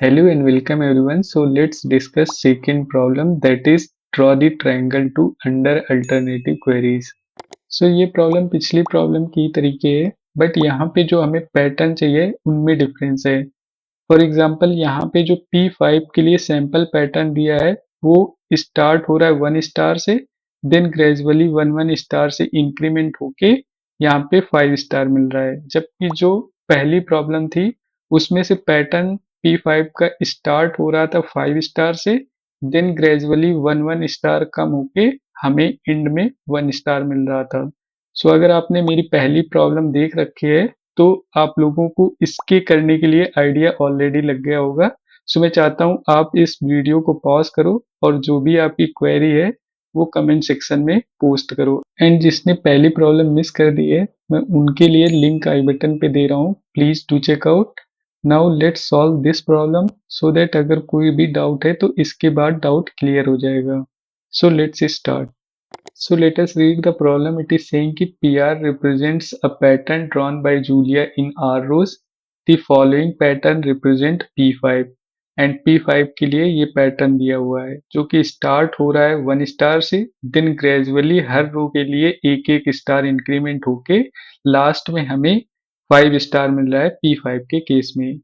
Hello and welcome everyone. So let's discuss second problem, that is draw the triangle to under alternative queries. So ये problem पिछली problem की तरीके है, but यहाँ पे जो हमें पैटर्न चाहिए उनमें डिफरेंस है। फॉर एग्जांपल यहाँ पे जो P5 के लिए सैंपल पैटर्न दिया है वो स्टार्ट हो रहा है 1 स्टार से, देन ग्रेजुअली 1 1 स्टार से इंक्रीमेंट होके यहाँ पे 5 स्टार मिल रहा है। जबकि जो पहली प्रॉब्लम थी उसमें से पैटर्न P5 का स्टार्ट हो रहा था 5 स्टार से, देन ग्रेजुअली 1 1 स्टार कम होके हमें एंड में 1 स्टार मिल रहा था। सो अगर आपने मेरी पहली प्रॉब्लम देख रखी है तो आप लोगों को इसके करने के लिए आइडिया ऑलरेडी लग गया होगा। सो मैं चाहता हूँ आप इस वीडियो को पॉज करो और जो भी आपकी क्वेरी है वो कमेंट सेक्शन में पोस्ट करो। एंड जिसने पहली प्रॉब्लम मिस कर दी है मैं उनके लिए लिंक आई बटन पे दे रहा हूँ, please do check out. Now let's solve this problem so that अगर कोई भी डाउट है तो इसके बाद डाउट क्लियर हो जाएगा। So let's start. So let us read the problem. It is saying कि PR represents a pattern drawn by Julia in R rows. The following pattern represent P5 and P5 के लिए ये pattern दिया हुआ है जो कि स्टार्ट हो रहा है 1 स्टार से, देन ग्रेजुअली हर रो के लिए एक एक स्टार इंक्रीमेंट होके लास्ट में हमें 5 स्टार मिल रहा है P5 के केस में।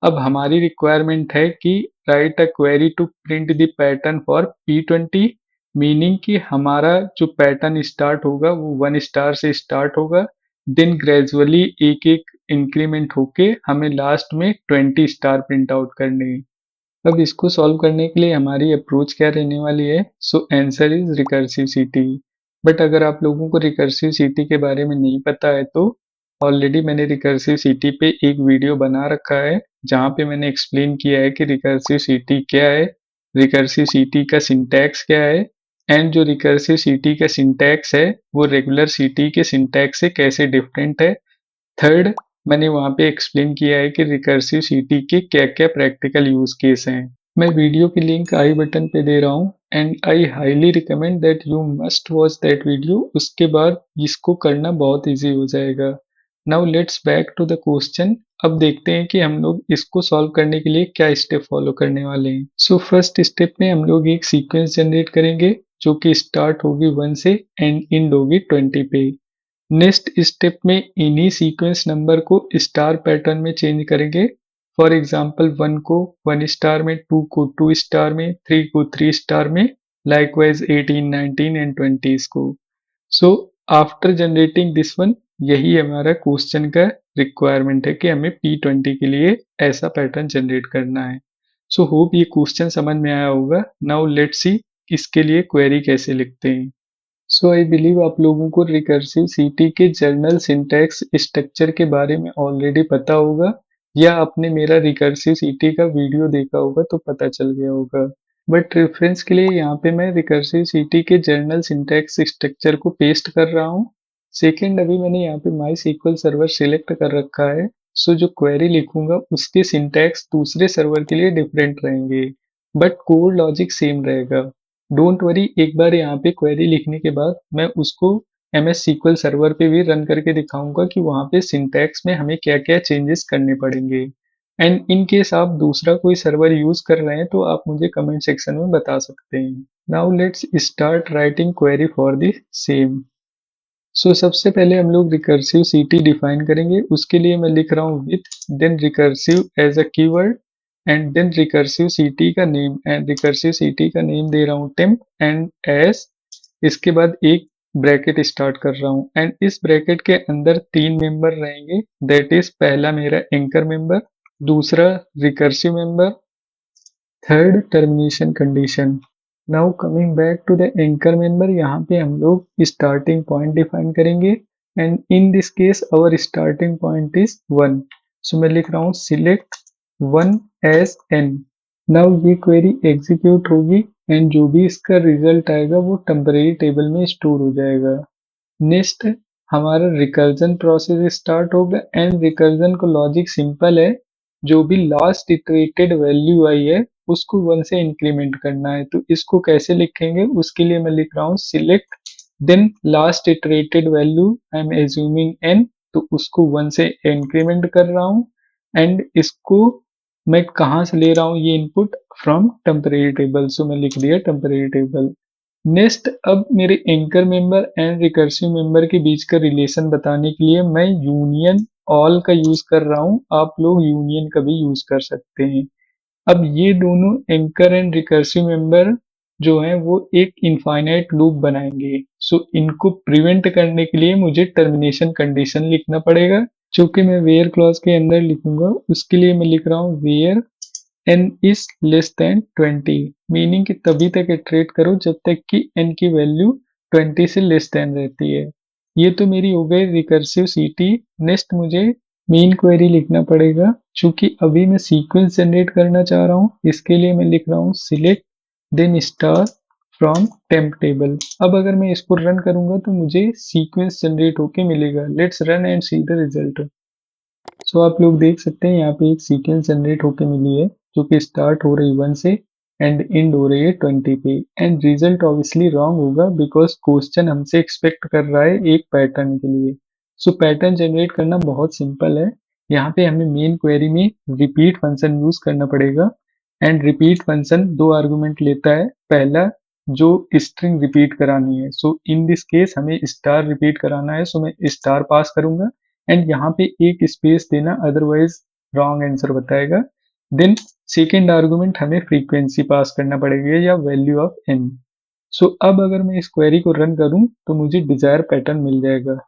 अब हमारी रिक्वायरमेंट है कि write a query to print the pattern for P20, meaning कि हमारा जो पैटर्न स्टार्ट होगा वो 1 स्टार से स्टार्ट होगा, देन ग्रेजुअली एक एक इंक्रीमेंट होके हमें लास्ट में 20 स्टार प्रिंट आउट करने हैं। अब इसको सॉल्व करने के लिए हमारी अप्रोच क्या रहने वाली है? सो आंसर इज रिकर्सिव सीटी। बट अगर आप लोगों को रिकर्सिव सीटी के बारे में नहीं पता है तो ऑलरेडी मैंने रिकर्सिव सीटी पे एक वीडियो बना रखा है जहाँ पे मैंने एक्सप्लेन किया है कि रिकर्सिव सीटी क्या है, रिकर्सिव सीटी का सिंटैक्स क्या है, एंड जो रिकर्सिव सीटी का सिंटैक्स है वो रेगुलर सीटी के सिंटैक्स से कैसे डिफरेंट है। थर्ड, मैंने वहाँ पे एक्सप्लेन किया है कि रिकर्सिव सीटी के क्या क्या प्रैक्टिकल यूज केस हैं। मैं वीडियो की लिंक आई बटन पे दे रहा हूँ and I highly recommend that you must watch that video. उसके बाद इसको करना बहुत इजी हो जाएगा। Now let's back to the question. अब देखते हैं कि हम लोग इसको सॉल्व करने के लिए क्या स्टेप फॉलो करने वाले हैं। सो फर्स्ट स्टेप में हम लोग एक सीक्वेंस जनरेट करेंगे जो कि स्टार्ट होगी 1 से एंड एंड होगी 20 पे। नेक्स्ट स्टेप में इन्हीं सीक्वेंस नंबर को स्टार पैटर्न में चेंज करेंगे। फॉर एग्जाम्पल 1 को 1 स्टार में, 2 को 2 स्टार में, 3 को 3 स्टार में, लाइकवाइज 18 19 एंड 20 को। So after generating this one, यही हमारा क्वेश्चन का रिक्वायरमेंट है कि हमें P20 के लिए ऐसा पैटर्न जनरेट करना है। सो होप ये क्वेश्चन समझ में आया होगा। नाउ लेट्स सी इसके लिए क्वेरी कैसे लिखते हैं। सो आई बिलीव आप लोगों को रिकर्सिव सीटी के जर्नल सिंटैक्स स्ट्रक्चर के बारे में ऑलरेडी पता होगा, या आपने मेरा रिकर्सिव सीटी का वीडियो देखा होगा तो पता चल गया होगा। बट रेफरेंस के लिए यहाँ पे मैं रिकर्सिव सीटी के जर्नल सिंटैक्स स्ट्रक्चर को पेस्ट कर रहा हूँ। सेकेंड, अभी मैंने यहाँ पे माई सीक्वल सर्वर सिलेक्ट कर रखा है। सो जो क्वेरी लिखूंगा उसके सिंटैक्स दूसरे सर्वर के लिए डिफरेंट रहेंगे, बट कोड लॉजिक सेम रहेगा। डोंट वरी, एक बार यहाँ पे क्वेरी लिखने के बाद मैं उसको MS SQL सर्वर पे भी रन करके दिखाऊंगा कि वहाँ पे सिंटैक्स में हमें क्या क्या चेंजेस करने पड़ेंगे। एंड इन केस आप दूसरा कोई सर्वर यूज कर रहे हैं तो आप मुझे कमेंट सेक्शन में बता सकते हैं। Now let's start writing query for the same. So सबसे पहले हम लोग रिकर्सिव सीटी डिफाइन करेंगे। उसके लिए मैं लिख रहा हूँ with, then recursive as a keyword, and then recursive CTE का नेम, एंड रिकर्सिव सीटी का नेम दे रहा हूँ टेम्प एंड एस। इसके बाद एक ब्रैकेट स्टार्ट कर रहा हूँ एंड इस ब्रैकेट के अंदर 3 मेंबर रहेंगे। दैट इज पहला मेरा एंकर मेंबर, दूसरा recursive member, third termination condition. Now coming back to the anchor member, यहाँ पे हम लोग स्टार्टिंग पॉइंट डिफाइन करेंगे and in this case our starting point is 1। So मैं लिख रहा हूँ सिलेक्ट 1 एज n। नाउ ये क्वेरी एग्जीक्यूट होगी एंड जो भी इसका रिजल्ट आएगा वो टेम्परेरी टेबल में स्टोर हो जाएगा। नेक्स्ट हमारा रिकर्जन प्रोसेस स्टार्ट होगा एंड रिकर्जन का लॉजिक सिंपल है। जो भी लास्ट इटरेटेड वैल्यू आई है उसको 1 से इंक्रीमेंट करना है। तो इसको कैसे लिखेंगे उसके लिए मैं लिख रहा हूँ select, then last iterated value I am assuming n, तो उसको 1 से इंक्रीमेंट कर रहा हूँ एंड इसको मैं कहाँ से ले रहा हूँ ये input? From temporary table. So मैं लिख दिया टेम्परेरी टेबल। नेक्स्ट, अब मेरे anchor member and recursive member के बीच का रिलेशन बताने के लिए मैं यूनियन ऑल का यूज कर रहा हूँ। आप लोग यूनियन का भी यूज कर सकते हैं। अब ये दोनों एंकर एंड रिकर्सिव मेंबर जो है वो एक इनफाइनाइट लूप बनाएंगे। सो इनको प्रिवेंट करने के लिए मुझे टर्मिनेशन कंडीशन लिखना पड़ेगा, जो कि मैं वेयर क्लॉज के अंदर लिखूंगा। उसके लिए मैं लिख रहा हूँ where n is less than 20, meaning कि तभी तक इटरेट करो जब तक कि n की वैल्यू 20 से लेस देन रहती है। ये तो मेरी हो गई रिकर्सिव सीटी। नेक्स्ट मुझे मेन क्वेरी लिखना पड़ेगा, चूंकि अभी मैं सीक्वेंस जनरेट करना चाह रहा हूँ। इसके लिए मैं लिख रहा हूँ select then star from temp table. अब अगर मैं इसको रन करूंगा तो मुझे सीक्वेंस जनरेट होके मिलेगा। Let's run and see the result. So आप लोग देख सकते हैं यहाँ पे एक सीक्वेंस जनरेट होके मिली है, जो कि स्टार्ट हो रही 1 से एंड एंड हो रही है 20 पे। एंड रिजल्ट ऑब्वियसली रॉन्ग होगा बिकॉज क्वेश्चन हमसे एक्सपेक्ट कर रहा है एक पैटर्न के लिए। सो पैटर्न जनरेट करना बहुत सिंपल है। यहाँ पे हमें मेन क्वेरी में रिपीट फंक्शन यूज करना पड़ेगा। एंड रिपीट फंक्शन दो आर्गुमेंट लेता है। पहला जो स्ट्रिंग रिपीट करानी है, सो इन दिस केस हमें स्टार रिपीट कराना है, सो मैं स्टार पास करूंगा एंड यहाँ पे एक स्पेस देना, अदरवाइज रॉन्ग आंसर बताएगा। देन सेकेंड आर्गुमेंट हमें फ्रीक्वेंसी पास करना पड़ेगा या वैल्यू ऑफ n। सो अब अगर मैं इस क्वेरी को रन करूं तो मुझे डिजायर पैटर्न मिल जाएगा।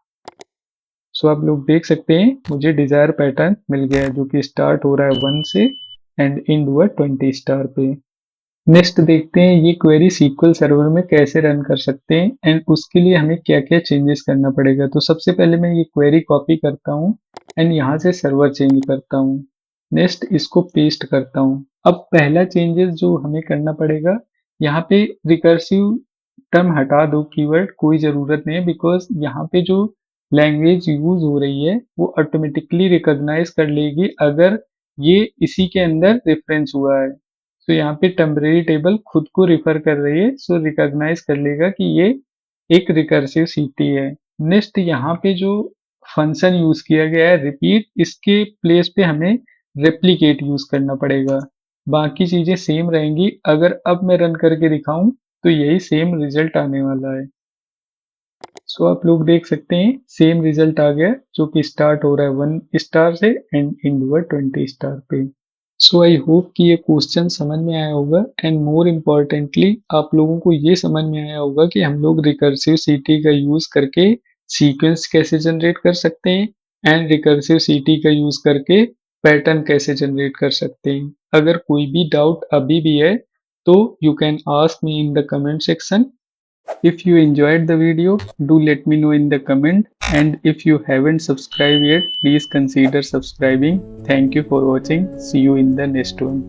सो आप लोग देख सकते हैं मुझे डिजायर पैटर्न मिल गया है, जो कि स्टार्ट हो रहा है 1 से एंड एंड हुआ 20 स्टार पे। नेक्स्ट देखते हैं ये क्वेरी सीक्वल सर्वर में कैसे रन कर सकते हैं एंड उसके लिए हमें क्या क्या चेंजेस करना पड़ेगा। तो सबसे पहले मैं ये क्वेरी कॉपी करता हूँ एंड यहाँ से सर्वर चेंज करता हूँ। नेक्स्ट इसको पेस्ट करता हूँ। अब पहला चेंजेस जो हमें करना पड़ेगा, यहाँ पे रिकर्सिव टर्म हटा दो, कीवर्ड कोई ज़रूरत नहीं है, बिकॉज यहाँ पे जो लैंग्वेज यूज हो रही है वो ऑटोमेटिकली रिकॉग्नाइज कर लेगी अगर ये इसी के अंदर रेफरेंस हुआ है। तो यहाँ पे टेम्परेरी टेबल खुद को रिफर कर रही है, सो रिकॉग्नाइज कर लेगा कि ये एक रिकर्सिव सीटी है। नेक्स्ट यहाँ पे जो फंक्शन यूज किया गया है रिपीट, इसके प्लेस पे हमें रेप्लिकेट यूज करना पड़ेगा। बाकी चीजें सेम रहेंगी। अगर अब मैं रन करके दिखाऊं तो यही सेम रिजल्ट आने वाला है। सो आप लोग देख सकते हैं सेम रिजल्ट आ गया, जो कि स्टार्ट हो रहा है 1 स्टार से एंड एंड हुआ 20 स्टार पे। सो आई होप कि ये क्वेश्चन समझ में आया होगा एंड मोर इम्पोर्टेंटली आप लोगों को ये समझ में आया होगा कि हम लोग रिकर्सिव सीटी का यूज करके सीक्वेंस कैसे जनरेट कर सकते हैं एंड रिकर्सिव सीटी का यूज करके पैटर्न कैसे जनरेट कर सकते हैं। अगर कोई भी डाउट अभी भी है तो you can ask me in the comment section. If you enjoyed the video, do let me know in the comment, and if you haven't subscribed yet, please consider subscribing. Thank you for watching. See you in the next one.